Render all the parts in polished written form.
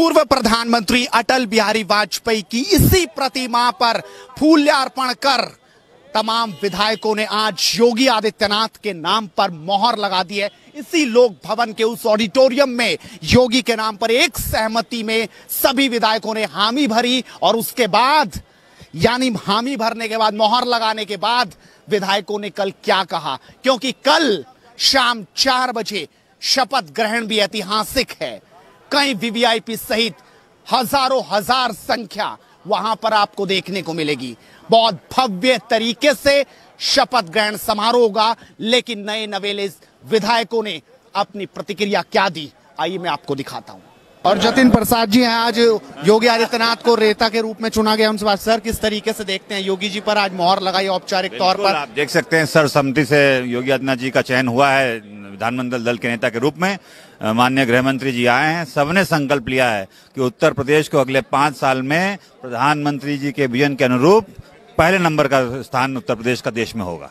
पूर्व प्रधानमंत्री अटल बिहारी वाजपेयी की इसी प्रतिमा पर फूल्यार्पण कर तमाम विधायकों ने आज योगी आदित्यनाथ के नाम पर मोहर लगा दी है। इसी लोक भवन के उस ऑडिटोरियम में योगी के नाम पर एक सहमति में सभी विधायकों ने हामी भरी और उसके बाद यानी हामी भरने के बाद मोहर लगाने के बाद विधायकों ने कल क्या कहा, क्योंकि कल शाम 4 बजे शपथ ग्रहण भी ऐतिहासिक है। कई वीवीआईपी सहित हजारों हजार संख्या वहां पर आपको देखने को मिलेगी। बहुत भव्य तरीके से शपथ ग्रहण समारोह होगा, लेकिन नए नवेले विधायकों ने अपनी प्रतिक्रिया क्या दी, आइए मैं आपको दिखाता हूं। और जतिन प्रसाद जी हैं, आज योगी आदित्यनाथ को नेता के रूप में चुना गया। उनसे बात सर, किस तरीके से देखते हैं योगी जी पर आज मोहर लगाई औपचारिक तौर पर? आप देख सकते हैं सर्वसम्मति से योगी आदित्यनाथ जी का चयन हुआ है विधानमंडल दल के नेता के रूप में। माननीय गृह मंत्री जी आए हैं, सबने संकल्प लिया है कि उत्तर प्रदेश को अगले 5 साल में प्रधानमंत्री जी के विजन के अनुरूप पहले नंबर का स्थान उत्तर प्रदेश का देश में होगा।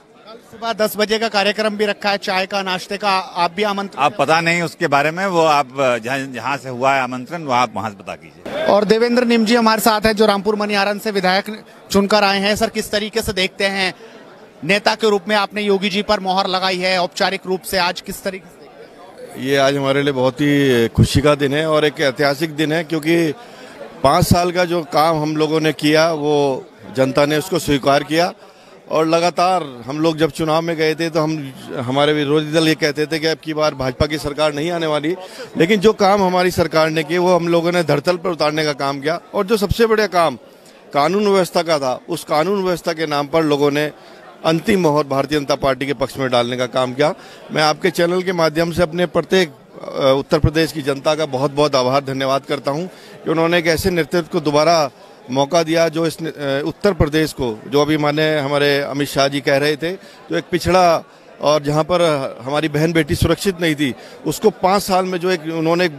सुबह 10 बजे का कार्यक्रम भी रखा है, चाय का नाश्ते का, आप भी आमंत्रण? आप पता नहीं उसके बारे में, वो आप जहाँ से हुआ है आमंत्रण वो आप वहाँ से पता कीजिए। और देवेंद्र निम जी हमारे साथ हैं, जो रामपुर मनिहारन से विधायक चुनकर आए हैं। सर, किस तरीके से देखते हैं, नेता के रूप में आपने योगी जी पर मोहर लगाई है औपचारिक रूप से, आज किस तरीके से? ये आज हमारे लिए बहुत ही खुशी का दिन है और एक ऐतिहासिक दिन है, क्योंकि 5 साल का जो काम हम लोगों ने किया वो जनता ने उसको स्वीकार किया। और लगातार हम लोग जब चुनाव में गए थे तो हमारे विरोधी दल ये कहते थे कि अब की बार भाजपा की सरकार नहीं आने वाली, लेकिन जो काम हमारी सरकार ने किए वो हम लोगों ने धरातल पर उतारने का काम किया। और जो सबसे बड़ा काम कानून व्यवस्था का था, उस कानून व्यवस्था के नाम पर लोगों ने अंतिम मोहर भारतीय जनता पार्टी के पक्ष में डालने का काम किया। मैं आपके चैनल के माध्यम से अपने प्रत्येक उत्तर प्रदेश की जनता का बहुत बहुत आभार धन्यवाद करता हूं कि उन्होंने एक ऐसे नेतृत्व को दोबारा मौका दिया जो इस उत्तर प्रदेश को, जो अभी माने हमारे अमित शाह जी कह रहे थे, जो एक पिछड़ा और जहां पर हमारी बहन बेटी सुरक्षित नहीं थी, उसको 5 साल में जो एक उन्होंने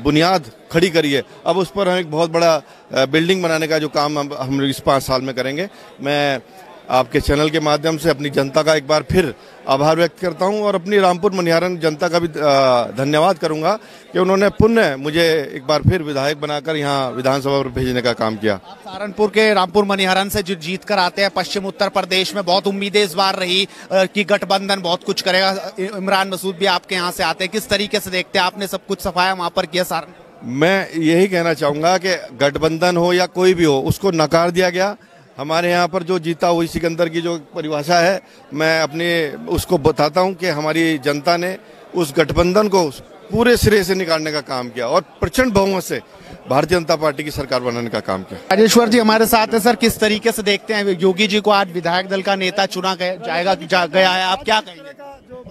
बुनियाद खड़ी करी है, अब उस पर हम एक बहुत बड़ा बिल्डिंग बनाने का जो काम हम इस 5 साल में करेंगे। मैं आपके चैनल के माध्यम से अपनी जनता का एक बार फिर आभार व्यक्त करता हूं और अपनी रामपुर मनिहारन जनता का भी धन्यवाद करूंगा कि उन्होंने पुनः मुझे एक बार फिर विधायक बनाकर यहां विधानसभा में भेजने का काम किया। आप सहारनपुर के रामपुर मनिहारन से जो जीत कर आते हैं, पश्चिम उत्तर प्रदेश में बहुत उम्मीदें इस बार रही कि गठबंधन बहुत कुछ करेगा। इमरान मसूद भी आपके यहाँ से आते हैं, किस तरीके से देखते हैं? आपने सब कुछ सफाया वहां पर किया सहारनपुर। मैं यही कहना चाहूंगा कि गठबंधन हो या कोई भी हो, उसको नकार दिया गया। हमारे यहाँ पर जो जीता हुई सिकंदर की जो परिभाषा है, मैं अपने उसको बताता हूँ कि हमारी जनता ने उस गठबंधन को पूरे सिरे से निकालने का काम किया और प्रचंड बहुमत से भारतीय जनता पार्टी की सरकार बनाने का काम किया। राजेश्वर जी हमारे साथ है। सर, किस तरीके से देखते हैं योगी जी को आज विधायक दल का नेता चुना गया है, आप क्या कहेंगे?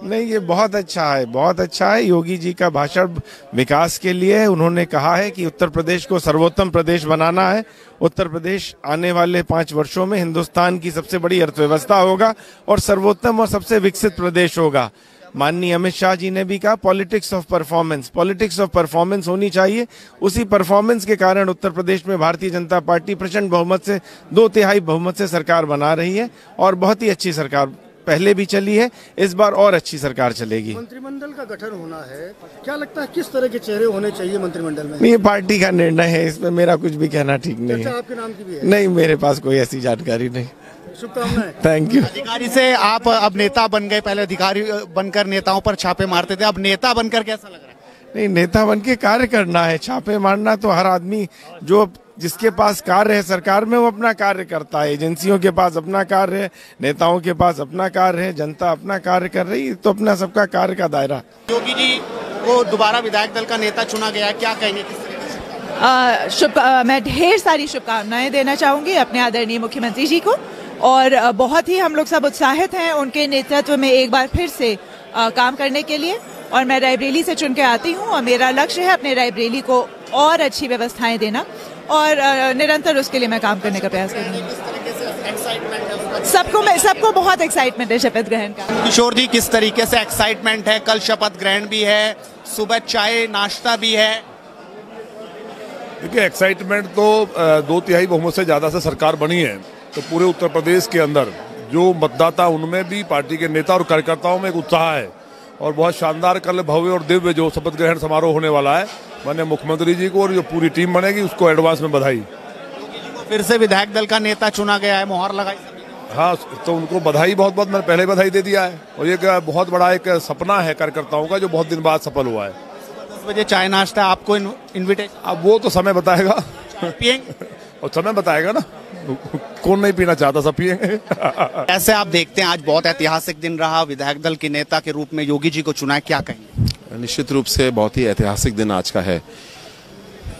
नहीं, ये बहुत अच्छा है, बहुत अच्छा है। योगी जी का भाषण विकास के लिए है। उन्होंने कहा है कि उत्तर प्रदेश को सर्वोत्तम प्रदेश बनाना है। उत्तर प्रदेश आने वाले 5 वर्षों में हिंदुस्तान की सबसे बड़ी अर्थव्यवस्था होगा और सर्वोत्तम और सबसे विकसित प्रदेश होगा। माननीय अमित शाह जी ने भी कहा पॉलिटिक्स ऑफ परफॉर्मेंस होनी चाहिए। उसी परफॉर्मेंस के कारण उत्तर प्रदेश में भारतीय जनता पार्टी प्रचंड बहुमत से 2/3 बहुमत से सरकार बना रही है और बहुत ही अच्छी सरकार पहले भी चली है, इस बार और अच्छी सरकार चलेगी। मंत्रिमंडल का गठन होना है, क्या लगता है किस तरह के चेहरे होने चाहिए मंत्रिमंडल में? ये पार्टी का निर्णय है, इसमें मेरा कुछ भी कहना ठीक नहीं है। आपके नाम की भी है? नहीं, मेरे पास कोई ऐसी जानकारी नहीं। शुभकामनाएं। Thank you. अधिकारी से आप अब नेता बन गए, पहले अधिकारी बनकर नेताओं पर छापे मारते थे, अब नेता बनकर कैसा लग रहा है? नहीं, नेता बन के कार्य करना है, छापे मारना तो हर आदमी जो जिसके पास कार्य है सरकार में वो अपना कार्य करता है। एजेंसियों के पास अपना कार्य है, नेताओं के पास अपना कार्य है, जनता अपना कार्य कर रही है, तो अपना सबका कार्य का दायरा। योगी जी को दोबारा विधायक दल का नेता चुना गया, क्या कहेंगे? मैं ढेर सारी शुभकामनाएं देना चाहूंगी अपने आदरणीय मुख्यमंत्री जी को और बहुत ही हम लोग सब उत्साहित हैं उनके नेतृत्व में एक बार फिर से काम करने के लिए। और मैं रायबरेली से चुन के आती हूँ और मेरा लक्ष्य है अपने रायबरेली को और अच्छी व्यवस्थाएं देना और निरंतर उसके लिए मैं काम करने का प्रयास करूँगी। सबको बहुत एक्साइटमेंट है शपथ ग्रहण का। किशोर जी, किस तरीके से एक्साइटमेंट है? कल शपथ ग्रहण भी है, सुबह चाय नाश्ता भी है। देखिए, एक्साइटमेंट तो 2/3 बहुमत से ज्यादा से सरकार बनी है, तो पूरे उत्तर प्रदेश के अंदर जो मतदाता उनमें भी पार्टी के नेता और कार्यकर्ताओं में एक उत्साह है और बहुत शानदार कल भव्य और दिव्य जो शपथ ग्रहण समारोह होने वाला है माननीय मुख्यमंत्री जी को और जो पूरी टीम बनेगी उसको एडवांस में बधाई। फिर से विधायक दल का नेता चुना गया है, मोहर लगाई। हाँ, तो उनको बधाई बहुत बहुत, मैंने पहले बधाई दे दिया है। और ये बहुत बड़ा एक सपना है कार्यकर्ताओं का जो बहुत दिन बाद सफल हुआ है। 10 बजे चाय नाश्ता आपको इनविटेशन, अब वो तो समय बताएगा, पियेंगे और समय बताएगा ना, कौन नहीं पीना चाहता, सब पियेंगे। ऐसे आप देखते हैं आज बहुत ऐतिहासिक दिन रहा, विधायक दल के नेता के रूप में योगी जी को चुना है, क्या कहेंगे? निश्चित रूप से बहुत ही ऐतिहासिक दिन आज का है।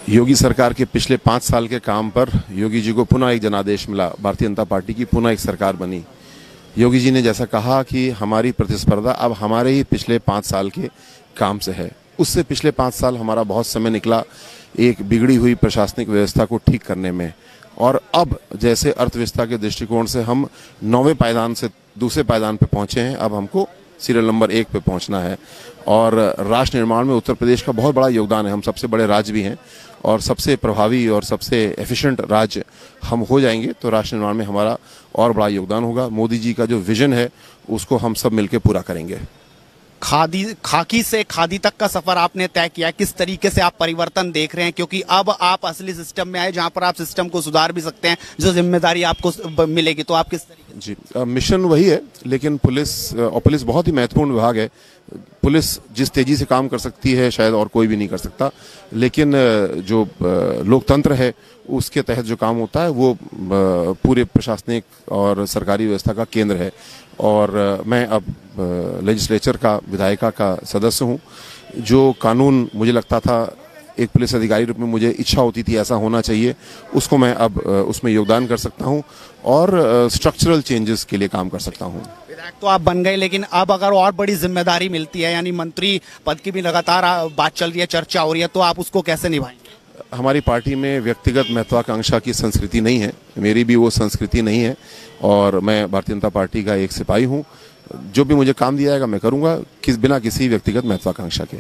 योगी सरकार के पिछले 5 साल के काम पर योगी जी को पुनः एक जनादेश मिला, भारतीय जनता पार्टी की पुनः एक सरकार बनी। योगी जी ने जैसा कहा कि हमारी प्रतिस्पर्धा अब हमारे ही पिछले 5 साल के काम से है। उससे पिछले 5 साल हमारा बहुत समय निकला एक बिगड़ी हुई प्रशासनिक व्यवस्था को ठीक करने में, और अब जैसे अर्थव्यवस्था के दृष्टिकोण से हम 9वें पायदान से दूसरे पायदान पे पहुंचे हैं, अब हमको सीरियल नंबर 1 पे पहुंचना है। और राष्ट्र निर्माण में उत्तर प्रदेश का बहुत बड़ा योगदान है। हम सबसे बड़े राज्य भी हैं और सबसे प्रभावी और सबसे एफिशिएंट राज्य हम हो जाएंगे तो राष्ट्र निर्माण में हमारा और बड़ा योगदान होगा। मोदी जी का जो विजन है उसको हम सब मिलकर पूरा करेंगे। खाकी से खादी तक का सफर आपने तय किया, किस तरीके से आप परिवर्तन देख रहे हैं? क्योंकि अब आप असली सिस्टम में आए जहां पर आप सिस्टम को सुधार भी सकते हैं, जो जिम्मेदारी आपको मिलेगी, तो आप किस तरीके? जी, मिशन वही है, लेकिन पुलिस बहुत ही महत्वपूर्ण विभाग है। पुलिस जिस तेजी से काम कर सकती है शायद और कोई भी नहीं कर सकता, लेकिन जो लोकतंत्र है उसके तहत जो काम होता है वो पूरे प्रशासनिक और सरकारी व्यवस्था का केंद्र है। और मैं अब लेजिस्लेचर का, विधायिका का सदस्य हूँ। जो कानून मुझे लगता था एक पुलिस अधिकारी रूप में मुझे इच्छा होती थी ऐसा होना चाहिए, उसको मैं अब उसमें योगदान कर सकता हूँ और स्ट्रक्चरल चेंजेस के लिए काम कर सकता हूँ। विधायक तो आप बन गए, लेकिन अब अगर और बड़ी जिम्मेदारी मिलती है, यानी मंत्री पद की भी लगातार बात चल रही है, चर्चा हो रही है, तो आप उसको कैसे निभाएंगे? हमारी पार्टी में व्यक्तिगत महत्वाकांक्षा की संस्कृति नहीं है, मेरी भी वो संस्कृति नहीं है, और मैं भारतीय जनता पार्टी का एक सिपाही हूँ। जो भी मुझे काम दिया जाएगा मैं करूँगा, बिना किसी व्यक्तिगत महत्वाकांक्षा के।